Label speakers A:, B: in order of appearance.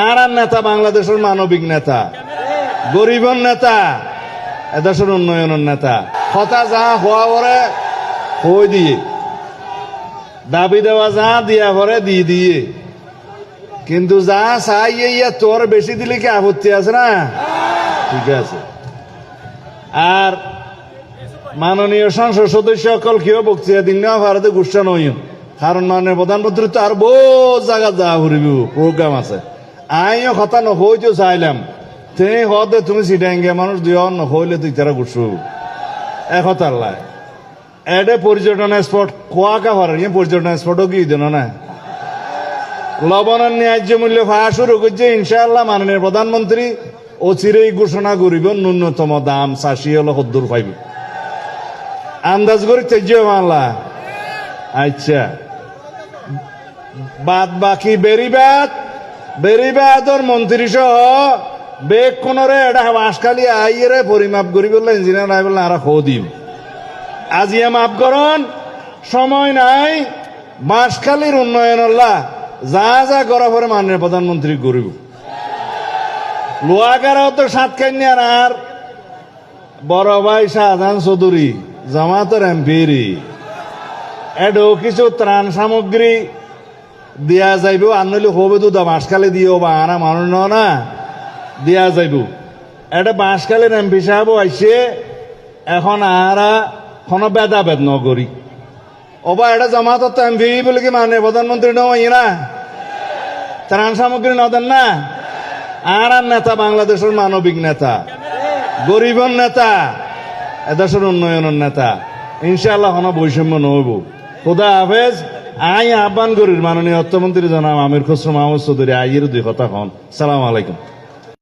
A: আর নেতা বাংলাদেশের মানবিক নেতা, গরিবর নেতা, এদেশের উন্নয়নের নেতা। কথা যা হওয়া পরে হই দিয়ে, দাবি দেওয়া যা দিয়া পরে দিয়ে দিয়ে, কিন্তু যা চাই ইয়া তোর বেশি দিলে কি আপত্তি আছে না? ঠিক আছে। আর মাননীয় সংসদ সদস্য সকল কেউ বক্তৃতা দিন না ভারতে গুসা নই, কারণ মাননীয় প্রধানমন্ত্রী তো আর বহু জায়গা যা ঘুরিব প্রোগ্রাম আছে। আইও কথা নহইতেও চাইলাম তেই হদে তুমি সিটাঙ্গে মানুষ দিও নহইলে তুই তারা গুসু এ কথার লাই এডে পর্যটন স্পট খোয়াকা ভার পর্যটন স্পটও কি দেন না লবণের ন্যায্য মূল্য পাওয়া শুরু করছে ইনশাআল্লাহ। মাননীয় প্রধানমন্ত্রী অচিরেই ঘোষণা করিব ন্যূনতম দাম ৮০ হলো ৭০ পাইব আন্দাজ করি তেজ মানলা। আচ্ছা, বাদ বাকি বেরিবাদর মন্ত্রী সহ বেগ কোনরে এটা বাঁশখালি আইয়ে পরিমাপ করি বললে ইঞ্জিনিয়ার আই বললে আর দিম আজিয়া মাপ করন সময় নাই। বাঁশখালীর উন্নয়ন যা যা করা পরে মাননীয় প্রধানমন্ত্রী করিব। লোয়াগারাও তো সাতকান্যার আর বড় ভাই শাহজাহান চৌধুরী জামাতের এমপিরি এডও কিছু ত্রাণ সামগ্রী দিয়া যাইব। আনলে হবে তো বাঁশখালী দিও বা আনা মানুষ না দিয়া যাইব। এটা বাঁশখালীর এমপি সাহেব আইসে এখন আরা কোনো ভেদাভেদ নগরী ওবা এটা জামাত এমপি বলে কি মানে প্রধানমন্ত্রী নয় না ত্রাণ সামগ্রী নদেন না। আর নেতা বাংলাদেশের মানবিক নেতা, গরিবর নেতা, এদেশের উন্নয়নের নেতা। ইনশাআল্লাহ কোনো বৈষম্য নহব। খুদা হাফেজ। আই আহ্বান করির মাননীয় অর্থমন্ত্রী জনাব আমির খসরু মাহমুদ চৌধুরী আইয়ের ২ কথা হন। সালাম আলাইকুম।